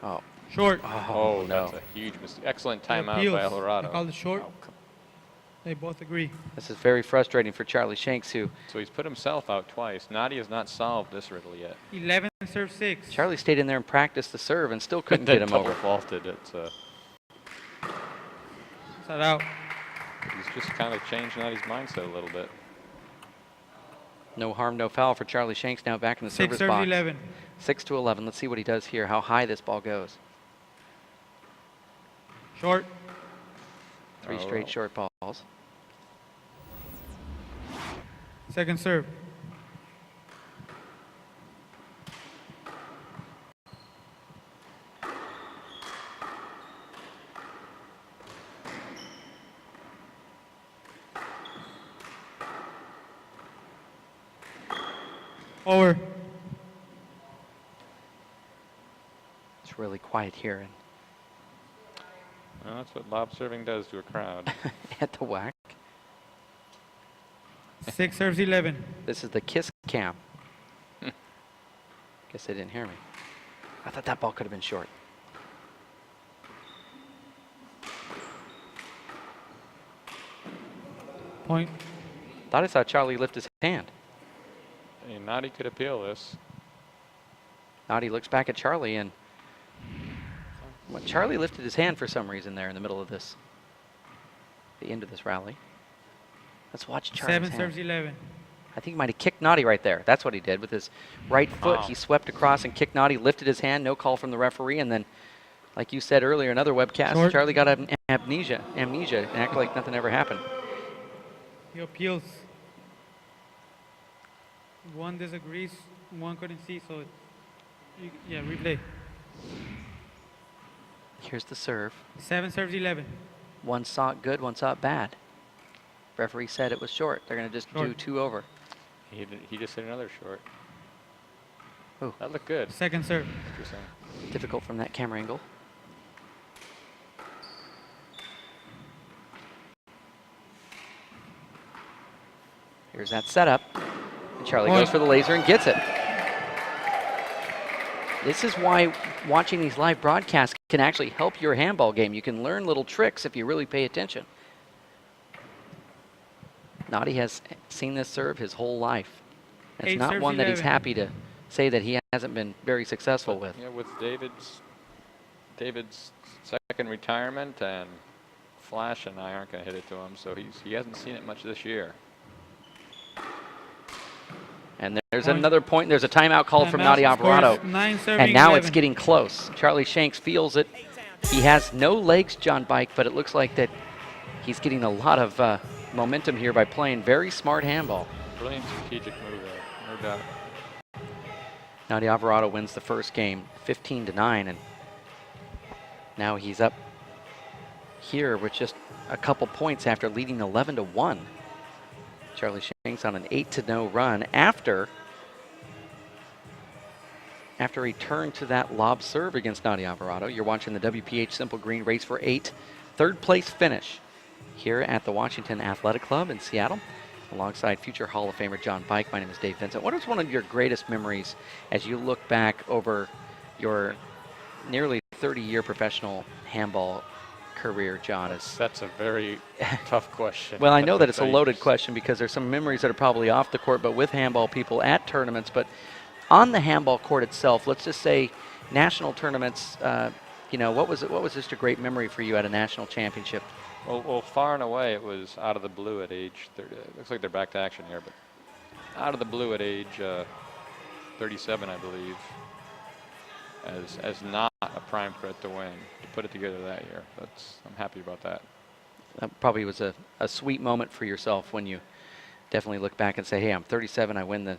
Oh. Short. Oh, no. that's a huge mistake. Excellent He timeout appeals. by Alvarado. They called it short. They both agree. This is very frustrating for Charlie Shanks, who So he's put himself out twice. Nadi has not solved this riddle yet. 11 serve 6. Charlie stayed in there and practiced the serve and still couldn't get him Double over. faulted. It's Set out. he's just kind of changed Nadi's mindset a little bit. No harm, no foul for Charlie Shanks now back in the 6 service serves box. 11. 6 to 11. Let's see what he does here, how high this ball goes. Short. 3 straight short balls. Second serve. Over. It's really quiet here Well, that's what lob serving does to a crowd. at the WAC. 6 serves 11. This is the kiss cam. Guess they didn't hear me. I thought that ball could have been short. Point. Thought I saw Charlie lift his hand. And Nadi could appeal this. Nadi looks back at Charlie, and well, Charlie lifted his hand for some reason there in the middle of this, the end of this rally. Let's watch Charlie's 7 hand. serves 11. I think he might have kicked Nadi right there. That's what he did with his right foot. Wow. He swept across and kicked Nadi, lifted his hand, no call from the referee, and then, like you said earlier, another webcast, Short. Charlie got amnesia, and acted like nothing ever happened. He appeals. One disagrees, one couldn't see, so yeah, replay. Here's the serve. 7 serves 11. One saw it good, one saw it bad. Referee said it was short. They're going to just do Short. 2 over. He just hit another short. Ooh. That looked good. Second serve. Interesting. Difficult from that camera angle. Here's that setup. And Charlie Point. goes for the laser and gets it. This is why watching these live broadcasts can actually help your handball game. You can learn little tricks if you really pay attention. Nadi has seen this serve his whole life. It's 8 not serves one that he's 11. happy to say that he hasn't been very successful with. Yeah, with David's second retirement, and Flash and I aren't going to hit it to him, so he hasn't seen it much this year. And there's Point. another point. There's a timeout called from Timeout. Nadi Alvarado. Scores 9 serving And now 11. it's getting close. Charlie Shanks feels it. He has no legs, John Bike, but it looks like that he's getting a lot of momentum here by playing very smart handball. Brilliant strategic move there, no doubt. Nadi Alvarado wins the first game 15-9, and now he's up here with just a couple points after leading 11-1. Charlie Shanks on an 8-0 run after he turned to that lob serve against Nadi Alvarado. You're watching the WPH Simple Green Race for 8 third place finish here at the Washington Athletic Club in Seattle, alongside future Hall of Famer John Bike. My name is Dave Vincent. What is one of your greatest memories as you look back over your nearly 30-year professional handball career, John? That's a very tough question. Well, I know that it's a loaded question because there's some memories that are probably off the court, but with handball people at tournaments. But on the handball court itself, let's just say national tournaments, you know, what was just a great memory for you at a national championship? Well, far and away, it was out of the blue at age 30. It looks like they're back to action here, but out of the blue at age 37, I believe, as not a prime threat to win, to put it together that year. I'm happy about that. That probably was a sweet moment for yourself when you definitely look back and say, hey, I'm 37, I win the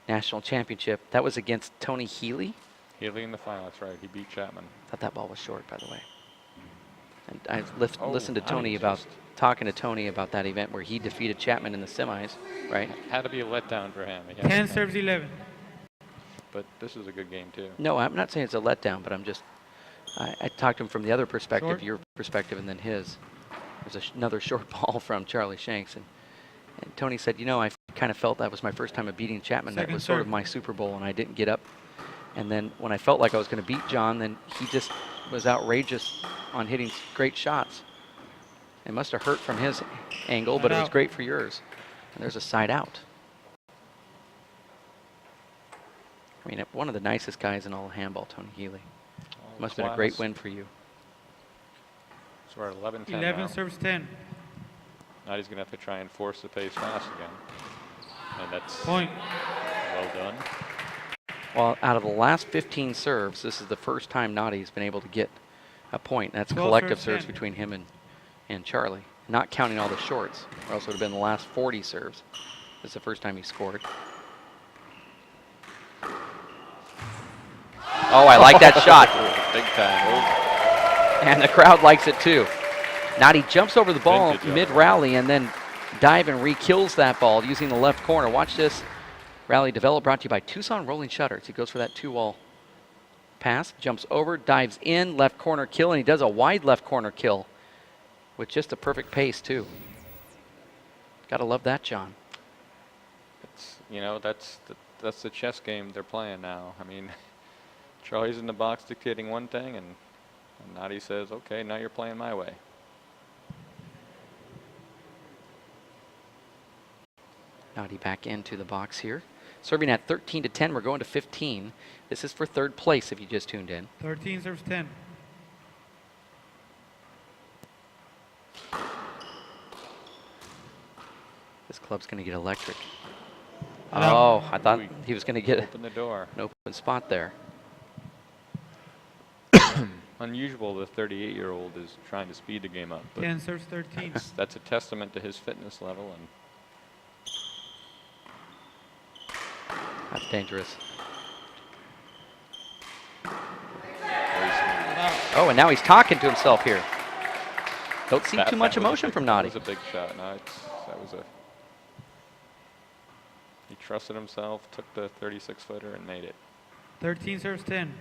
national championship. That was against Tony Healy? Healy in the final, that's right. He beat Chapman. I thought that ball was short, by the way. And I've listened to Tony talking to Tony about that event where he defeated Chapman in the semis, right? Had to be a letdown for him. 10 serves 11. But this is a good game, too. No, I'm not saying it's a letdown, but I talked to him from the other perspective, Short. your perspective, and then his. There's another short ball from Charlie Shanks. And Tony said, you know, I kind of felt that was my first time of beating Chapman. That was sort of my Super Bowl, and I didn't get up. And then when I felt like I was going to beat John, then he just was outrageous on hitting great shots. It must have hurt from his angle, but it was great for yours. And there's a side out. I mean, one of the nicest guys in all of handball, Tony Healy. Must have been a great win for you. So we're at 11-10 11 now. serves 10. Now he's going to have to try and force the pace fast again. And that's point. Well done. Well, out of the last 15 serves, this is the first time Nadi's been able to get a point. That's 12 collective serves serves between him and Charlie, not counting all the shorts, or else it would have been the last 40 serves. This is the first time he scored. Oh, I like that shot. Big time. And the crowd likes it too. Nadi jumps over the ball mid-rally and then dive and re-kills that ball using the left corner. Watch this rally develop, brought to you by Tucson Rolling Shutters. He goes for that two-wall pass, jumps over, dives in, left corner kill, and he does a wide left corner kill with just a perfect pace too. Gotta love that, John. You know, that's the chess game they're playing now. I mean, Charlie's in the box dictating one thing, and Nadi says, okay, now you're playing my way. Nadi back into the box here. Serving at 13-10, we're going to 15. This is for third place if you just tuned in. 13 serves 10. This club's going to get electric. Oh, I thought he was going to get open the door. An open spot there. Unusual the 38-year-old is trying to speed the game up. 10 serves 13. That's a testament to his fitness level. And that's dangerous. Oh, and now he's talking to himself here. Don't see too much emotion from Nadi. That was a big shot. No, he trusted himself, took the 36-footer, and made it. 13 serves 10.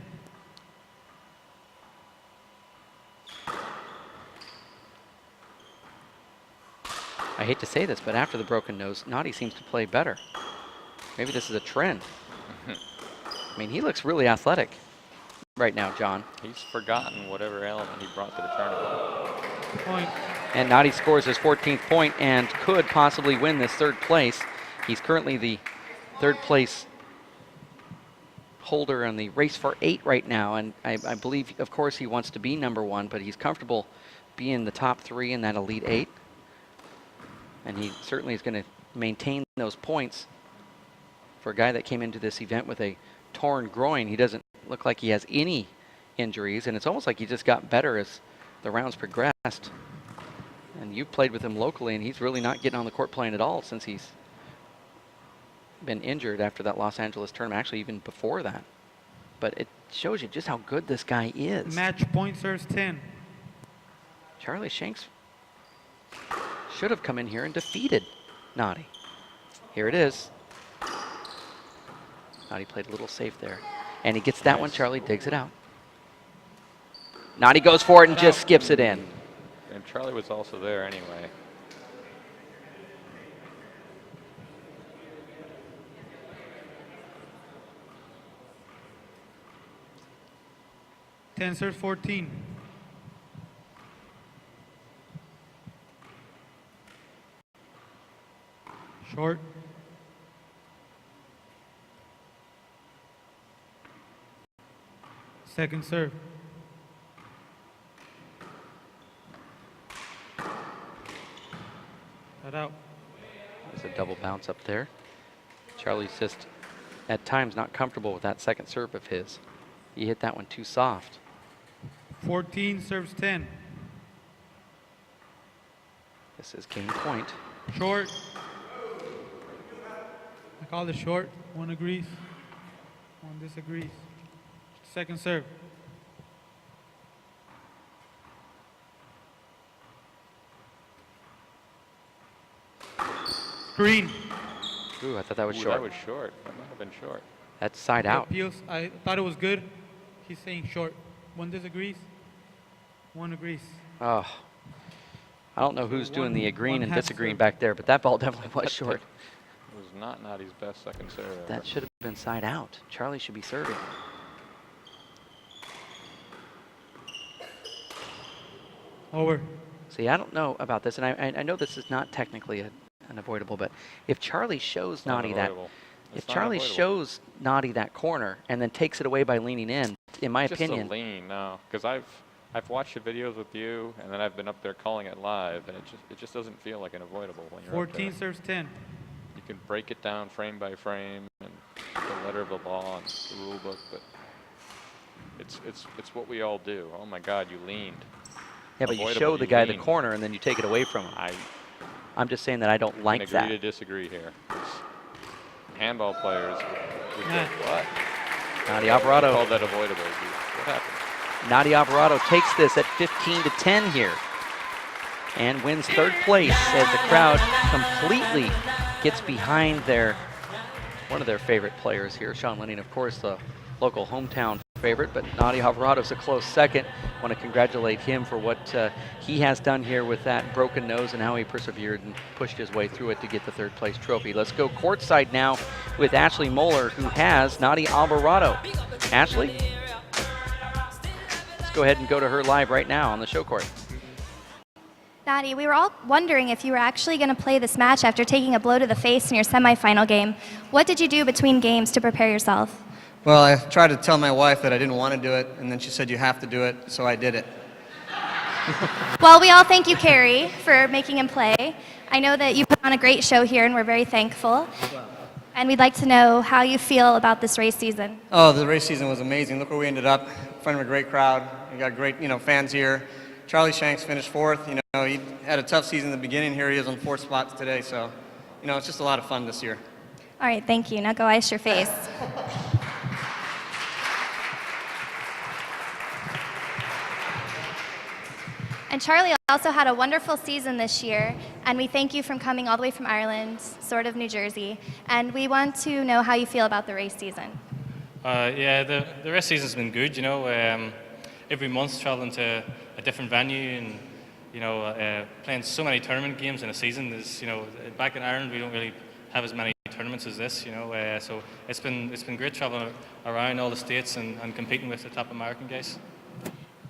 I hate to say this, but after the broken nose, Nadi seems to play better. Maybe this is a trend. I mean, he looks really athletic right now, John. He's forgotten whatever element he brought to the tournament. Point. And Nadi scores his 14th point and could possibly win this third place. He's currently the third place holder in the race for 8 right now. And I believe, of course, he wants to be number 1, but he's comfortable being the top 3 in that Elite 8. And he certainly is going to maintain those points. For a guy that came into this event with a torn groin, he doesn't look like he has any injuries, and it's almost like he just got better as the rounds progressed. And you've played with him locally, and he's really not getting on the court playing at all since he's been injured after that Los Angeles tournament, actually even before that. But it shows you just how good this guy is. Match point serves 10. Charlie Shanks should have come in here and defeated Nadi. Here it is. Nadi played a little safe there. And he gets that one. Charlie digs it out. Nadi goes for it and just skips it in. And Charlie was also there anyway. Ten serves 14. Short. Second serve. Cut out. There's a double bounce up there. Charlie's just at times not comfortable with that second serve of his. He hit that one too soft. 14 serves 10. This is game point. Short. I call it short. One agrees. One disagrees. Second serve. Green. Ooh, I thought that was Ooh, short. That was short. That might have been short. That's side He out. appeals. I thought it was good. He's saying short. One disagrees. One agrees. Oh, I don't know who's doing the agreeing one and half disagreeing serve. back there, but that ball definitely was short. It was not Nadi's best second serve. That should have been side out. Charlie should be serving. Over. See, I don't know about this, and I know this is not technically unavoidable, but if Charlie shows It's not Nadi that, avoidable. if It's not Charlie avoidable. shows Nadi that corner and then takes it away by leaning in my Just opinion, a lean, no, because I've watched the videos with you, and then I've been up there calling it live, and it just doesn't feel like an avoidable when you're up 14 there. serves 10. You can break it down frame by frame and the letter of the law and the rule book, but it's what we all do. Oh my God, you leaned. yeah, but you Avoidable, show the guy the leaned. corner and then you take it away from him. I'm just saying that I don't like can agree to that. disagree here. 'Cause handball players would go, Yeah. what? Nadi I Alvarado. called that avoidable. What happened? Nadi Alvarado takes this at 15-10 here and wins third place as the crowd completely gets behind one of their favorite players here, Sean Lenning, of course, the local hometown favorite, but Nadi Alvarado's a close second. Want to congratulate him for what he has done here with that broken nose and how he persevered and pushed his way through it to get the third place trophy. Let's go courtside now with Ashley Moeller, who has Nadi Alvarado. Ashley? Let's go ahead and go to her live right now on the show court. Nadi, we were all wondering if you were actually going to play this match after taking a blow to the face in your semifinal game. What did you do between games to prepare yourself? Well, I tried to tell my wife that I didn't want to do it, and then she said, you have to do it, so I did it. Well, we all thank you, Carrie, for making him play. I know that you put on a great show here, and we're very thankful. And we'd like to know how you feel about this race season. Oh, the race season was amazing. Look where we ended up, in front of a great crowd. We got great, fans here. Charlie Shanks finished fourth. He had a tough season in the beginning. Here he is on fourth spot today. So, it's just a lot of fun this year. All right, thank you. Now go ice your face. And Charlie also had a wonderful season this year, and we thank you for coming all the way from Ireland, sort of New Jersey, and we want to know how you feel about the race season. Yeah, the race season's been good, every month traveling to a different venue and, playing so many tournament games in a season. There's, back in Ireland we don't really have as many tournaments as this, so it's been great traveling around all the states and competing with the top American guys.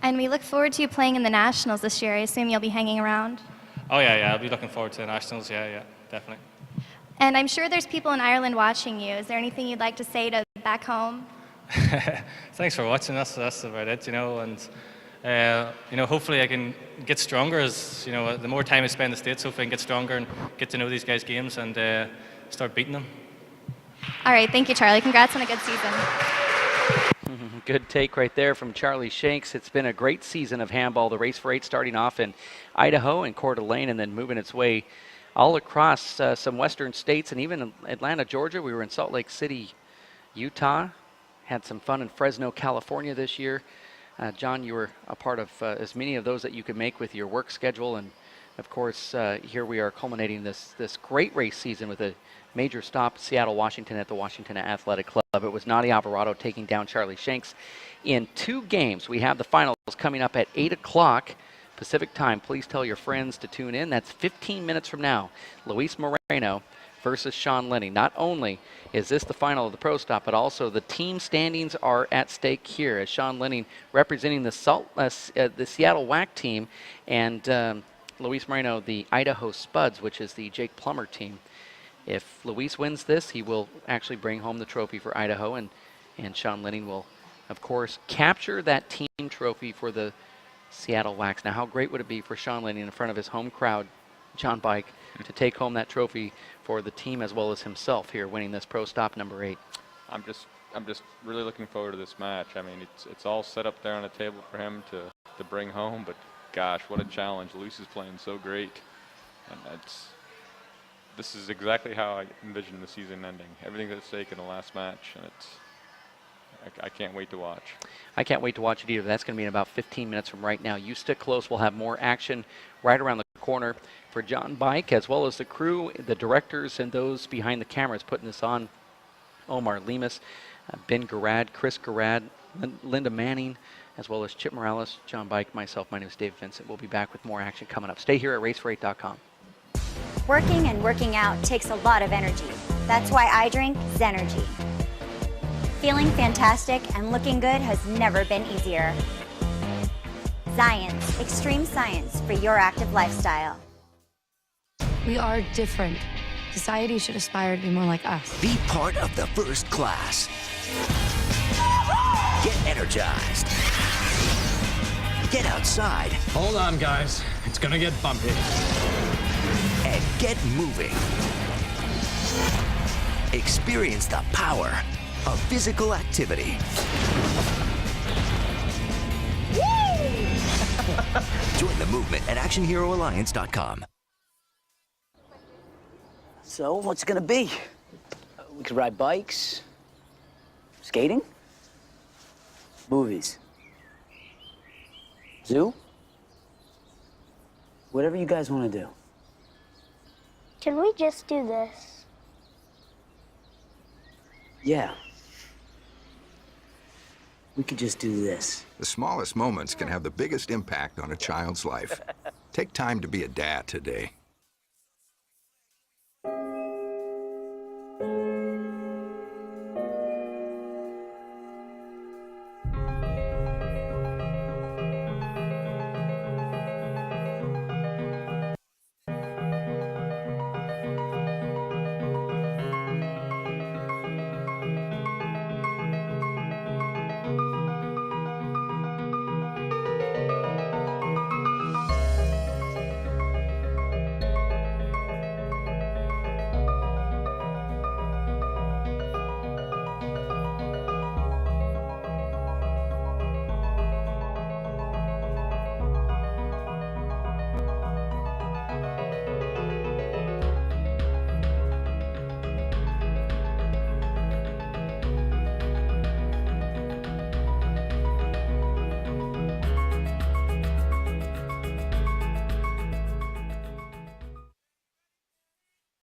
And we look forward to you playing in the Nationals this year. I assume you'll be hanging around. Oh yeah, I'll be looking forward to the Nationals, yeah, definitely. And I'm sure there's people in Ireland watching you. Is there anything you'd like to say to back home? Thanks for watching. That's about it, and hopefully I can get stronger as the more time I spend in the States. Hopefully I can get stronger and get to know these guys' games and start beating them. All right, thank you, Charlie. Congrats on a good season. Good take right there from Charlie Shanks. It's been a great season of handball. The race for 8 starting off in Idaho and Coeur d'Alene and then moving its way all across some western states and even in Atlanta, Georgia. We were in Salt Lake City, Utah. Had some fun in Fresno, California this year. John, you were a part of as many of those that you could make with your work schedule. And, of course, here we are culminating this great race season with a major stop, Seattle, Washington at the Washington Athletic Club. It was Nadi Alvarado taking down Charlie Shanks in 2 games. We have the finals coming up at 8 o'clock Pacific time. Please tell your friends to tune in. That's 15 minutes from now. Luis Moreno versus Sean Lenny. Not only is this the final of the Pro Stop, but also the team standings are at stake here, as Sean Lenny representing the Seattle WAC team, and Luis Moreno, the Idaho Spuds, which is the Jake Plummer team. If Luis wins this, he will actually bring home the trophy for Idaho, and Sean Lenny will, of course, capture that team trophy for the Seattle WACs. Now, how great would it be for Sean Lenny in front of his home crowd, John Bike, to take home that trophy for the team as well as himself here, winning this Pro Stop number 8. I'm just really looking forward to this match. I mean, it's all set up there on the table for him to bring home, but gosh, what a challenge. Luis is playing so great, and this is exactly how I envision the season ending. Everything's at stake in the last match, and I can't wait to watch. I can't wait to watch it either. That's going to be in about 15 minutes from right now. You stick close. We'll have more action right around the corner for John Bike, as well as the crew, the directors, and those behind the cameras putting this on. Omar Lemus, Ben Garad, Chris Garad, Linda Manning, as well as Chip Morales, John Bike, myself. My name is Dave Vincent. We'll be back with more action coming up. Stay here at racefor8.com. Working and working out takes a lot of energy. That's why I drink Zenergy. Feeling fantastic and looking good has never been easier. Science, extreme science for your active lifestyle. We are different. Society should aspire to be more like us. Be part of the first class. Get energized. Get outside. Hold on, guys. It's gonna get bumpy. And get moving. Experience the power of physical activity. Join the movement at ActionHeroAlliance.com. So, what's it gonna be? We could ride bikes, skating, movies, zoo, whatever you guys want to do. Can we just do this? Yeah. We could just do this. The smallest moments can have the biggest impact on a child's life. Take time to be a dad today.